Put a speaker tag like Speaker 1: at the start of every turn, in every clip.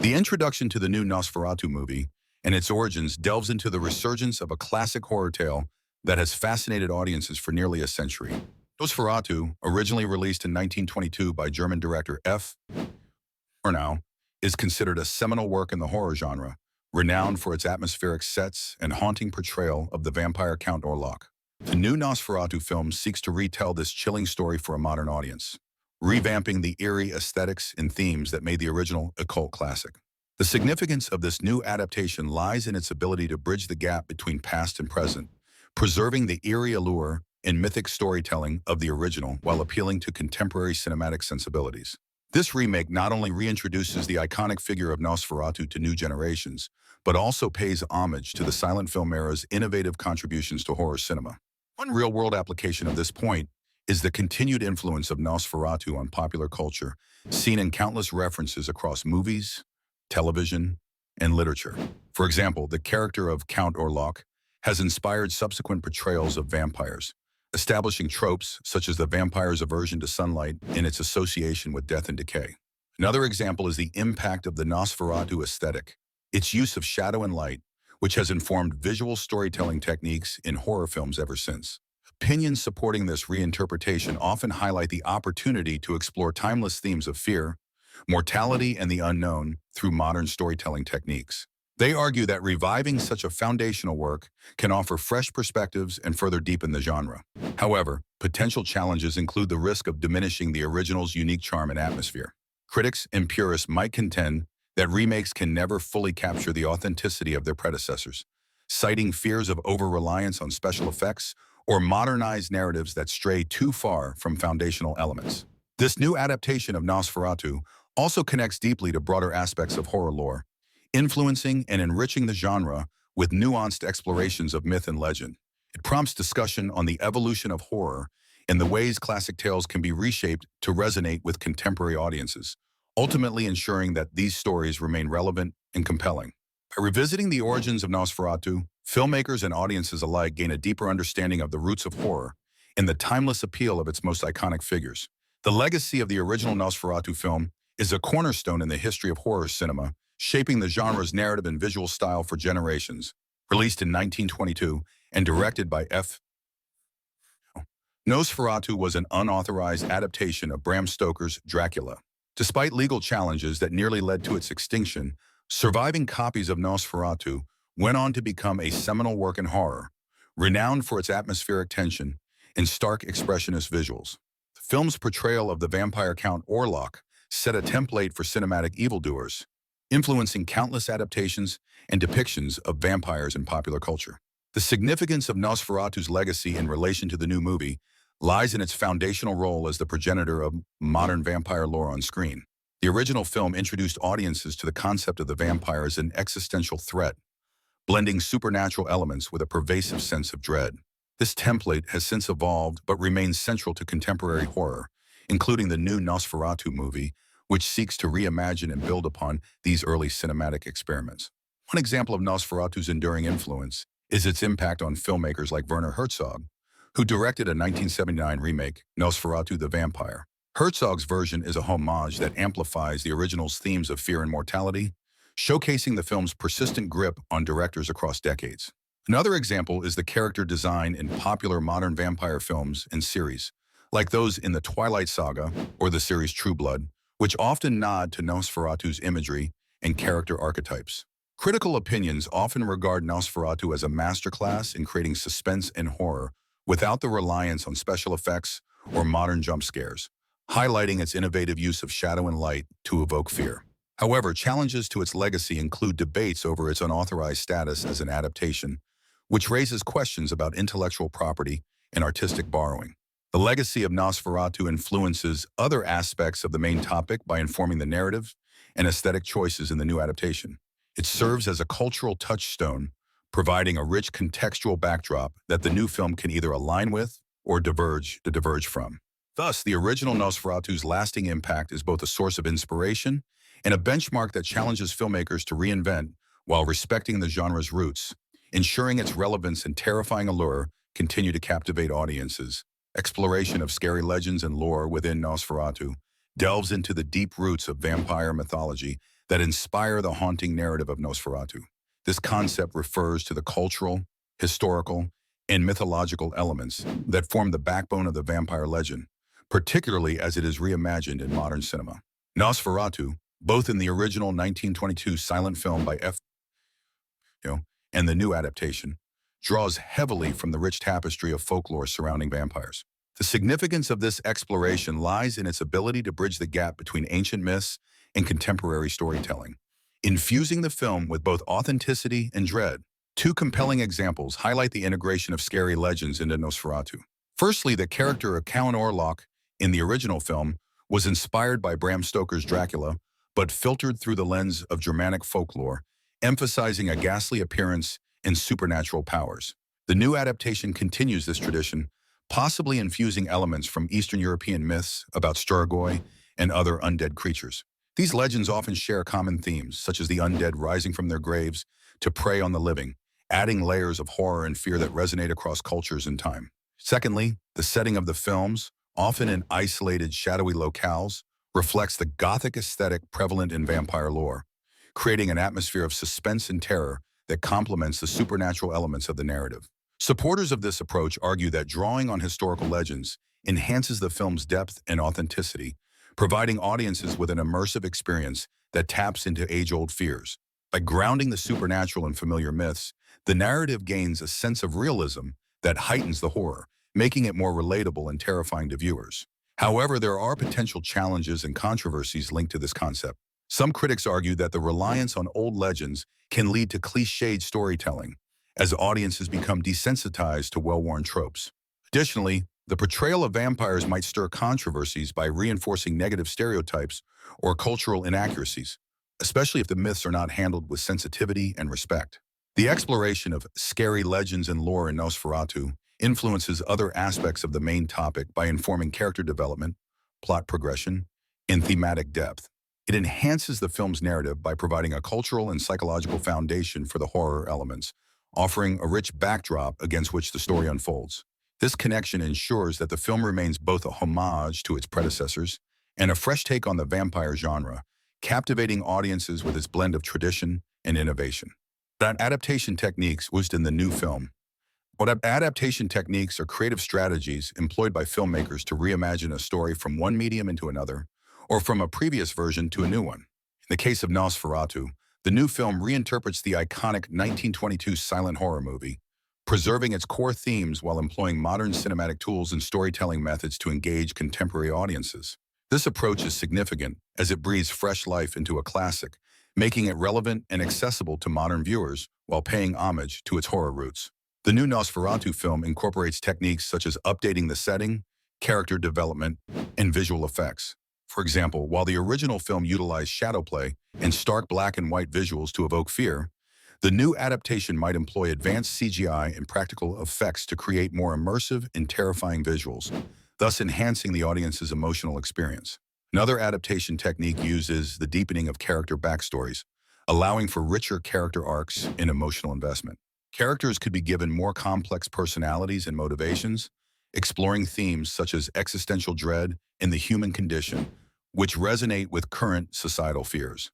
Speaker 1: The introduction to the new Nosferatu movie and its origins delves into the resurgence of a classic horror tale that has fascinated audiences for nearly a century. Nosferatu, originally released in 1922 by German director F. Murnau, is considered a seminal work in the horror genre, renowned for its atmospheric sets and haunting portrayal of the vampire Count Orlok. The new Nosferatu film seeks to retell this chilling story for a modern audience, revamping the eerie aesthetics and themes that made the original a cult classic. The significance of this new adaptation lies in its ability to bridge the gap between past and present, preserving the eerie allure and mythic storytelling of the original while appealing to contemporary cinematic sensibilities. This remake not only reintroduces the iconic figure of Nosferatu to new generations, but also pays homage to the silent film era's innovative contributions to horror cinema. One real-world application of this point is the continued influence of Nosferatu on popular culture, seen in countless references across movies, television, and literature. For example, the character of Count Orlok has inspired subsequent portrayals of vampires, establishing tropes such as the vampire's aversion to sunlight and its association with death and decay. Another example is the impact of the Nosferatu aesthetic, its use of shadow and light, which has informed visual storytelling techniques in horror films ever since. Opinions supporting this reinterpretation often highlight the opportunity to explore timeless themes of fear, mortality, and the unknown through modern storytelling techniques. They argue that reviving such a foundational work can offer fresh perspectives and further deepen the genre. However, potential challenges include the risk of diminishing the original's unique charm and atmosphere. Critics and purists might contend that remakes can never fully capture the authenticity of their predecessors, citing fears of over-reliance on special effects or modernized narratives that stray too far from foundational elements. This new adaptation of Nosferatu also connects deeply to broader aspects of horror lore, influencing and enriching the genre with nuanced explorations of myth and legend. It prompts discussion on the evolution of horror and the ways classic tales can be reshaped to resonate with contemporary audiences, ultimately ensuring that these stories remain relevant and compelling. By revisiting the origins of Nosferatu, filmmakers and audiences alike gain a deeper understanding of the roots of horror and the timeless appeal of its most iconic figures. The legacy of the original Nosferatu film is a cornerstone in the history of horror cinema, shaping the genre's narrative and visual style for generations. Released in 1922 and directed by F. Nosferatu was an unauthorized adaptation of Bram Stoker's Dracula. Despite legal challenges that nearly led to its extinction, surviving copies of Nosferatu went on to become a seminal work in horror, renowned for its atmospheric tension and stark expressionist visuals. The film's portrayal of the vampire Count Orlok set a template for cinematic evildoers, influencing countless adaptations and depictions of vampires in popular culture. The significance of Nosferatu's legacy in relation to the new movie lies in its foundational role as the progenitor of modern vampire lore on screen. The original film introduced audiences to the concept of the vampire as an existential threat, blending supernatural elements with a pervasive sense of dread. This template has since evolved but remains central to contemporary horror, including the new Nosferatu movie, which seeks to reimagine and build upon these early cinematic experiments. One example of Nosferatu's enduring influence is its impact on filmmakers like Werner Herzog, who directed a 1979 remake, Nosferatu the Vampire. Herzog's version is a homage that amplifies the original's themes of fear and mortality, showcasing the film's persistent grip on directors across decades. Another example is the character design in popular modern vampire films and series, like those in the Twilight Saga or the series True Blood, which often nod to Nosferatu's imagery and character archetypes. Critical opinions often regard Nosferatu as a masterclass in creating suspense and horror without the reliance on special effects or modern jump scares, highlighting its innovative use of shadow and light to evoke fear. However, challenges to its legacy include debates over its unauthorized status as an adaptation, which raises questions about intellectual property and artistic borrowing. The legacy of Nosferatu influences other aspects of the main topic by informing the narrative and aesthetic choices in the new adaptation. It serves as a cultural touchstone, providing a rich contextual backdrop that the new film can either align with or diverge from. Thus, the original Nosferatu's lasting impact is both a source of inspiration and a benchmark that challenges filmmakers to reinvent while respecting the genre's roots, ensuring its relevance and terrifying allure continue to captivate audiences. Exploration of scary legends and lore within Nosferatu delves into the deep roots of vampire mythology that inspire the haunting narrative of Nosferatu. This concept refers to the cultural, historical, and mythological elements that form the backbone of the vampire legend, particularly as it is reimagined in modern cinema. Nosferatu, both in the original 1922 silent film by and the new adaptation, draws heavily from the rich tapestry of folklore surrounding vampires. The significance of this exploration lies in its ability to bridge the gap between ancient myths and contemporary storytelling, infusing the film with both authenticity and dread. Two compelling examples highlight the integration of scary legends into Nosferatu. Firstly, the character of Count Orlok in the original film was inspired by Bram Stoker's Dracula, but filtered through the lens of Germanic folklore, emphasizing a ghastly appearance and supernatural powers. The new adaptation continues this tradition, possibly infusing elements from Eastern European myths about Strigoi and other undead creatures. These legends often share common themes, such as the undead rising from their graves to prey on the living, adding layers of horror and fear that resonate across cultures and time. Secondly, the setting of the films, often in isolated, shadowy locales, reflects the gothic aesthetic prevalent in vampire lore, creating an atmosphere of suspense and terror that complements the supernatural elements of the narrative. Supporters of this approach argue that drawing on historical legends enhances the film's depth and authenticity, providing audiences with an immersive experience that taps into age-old fears. By grounding the supernatural in familiar myths, the narrative gains a sense of realism that heightens the horror, making it more relatable and terrifying to viewers. However, there are potential challenges and controversies linked to this concept. Some critics argue that the reliance on old legends can lead to cliched storytelling, as audiences become desensitized to well-worn tropes. Additionally, the portrayal of vampires might stir controversies by reinforcing negative stereotypes or cultural inaccuracies, especially if the myths are not handled with sensitivity and respect. The exploration of scary legends and lore in Nosferatu influences other aspects of the main topic by informing character development, plot progression, and thematic depth. It enhances the film's narrative by providing a cultural and psychological foundation for the horror elements, offering a rich backdrop against which the story unfolds. This connection ensures that the film remains both a homage to its predecessors and a fresh take on the vampire genre, captivating audiences with its blend of tradition and innovation. Adaptation techniques used in the new film. Adaptation techniques are creative strategies employed by filmmakers to reimagine a story from one medium into another, or from a previous version to a new one. In the case of Nosferatu, the new film reinterprets the iconic 1922 silent horror movie, preserving its core themes while employing modern cinematic tools and storytelling methods to engage contemporary audiences. This approach is significant as it breathes fresh life into a classic, making it relevant and accessible to modern viewers while paying homage to its horror roots. The new Nosferatu film incorporates techniques such as updating the setting, character development, and visual effects. For example, while the original film utilized shadow play and stark black and white visuals to evoke fear, the new adaptation might employ advanced CGI and practical effects to create more immersive and terrifying visuals, thus enhancing the audience's emotional experience. Another adaptation technique uses the deepening of character backstories, allowing for richer character arcs and emotional investment. Characters could be given more complex personalities and motivations, exploring themes such as existential dread and the human condition, which resonate with current societal fears.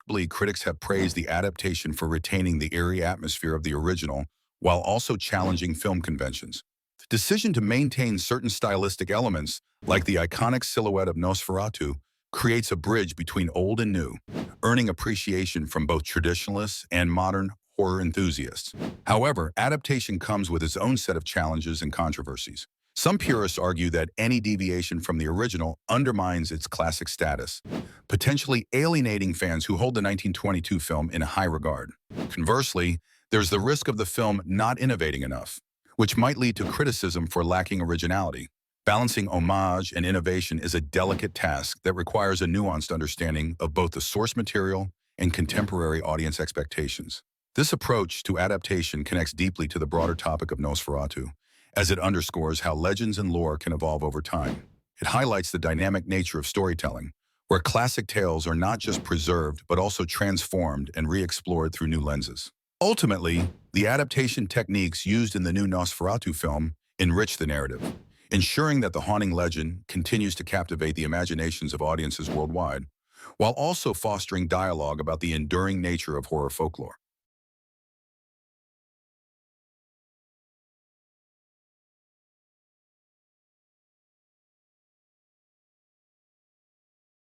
Speaker 1: Notably, critics have praised the adaptation for retaining the eerie atmosphere of the original while also challenging film conventions. The decision to maintain certain stylistic elements, like the iconic silhouette of Nosferatu, creates a bridge between old and new, earning appreciation from both traditionalists and modern horror enthusiasts. However, adaptation comes with its own set of challenges and controversies. Some purists argue that any deviation from the original undermines its classic status, potentially alienating fans who hold the 1922 film in high regard. Conversely, there's the risk of the film not innovating enough, which might lead to criticism for lacking originality. Balancing homage and innovation is a delicate task that requires a nuanced understanding of both the source material and contemporary audience expectations. This approach to adaptation connects deeply to the broader topic of Nosferatu, as it underscores how legends and lore can evolve over time. It highlights the dynamic nature of storytelling, where classic tales are not just preserved but also transformed and re-explored through new lenses. Ultimately, the adaptation techniques used in the new Nosferatu film enrich the narrative, ensuring that the haunting legend continues to captivate the imaginations of audiences worldwide, while also fostering dialogue about the enduring nature of horror folklore.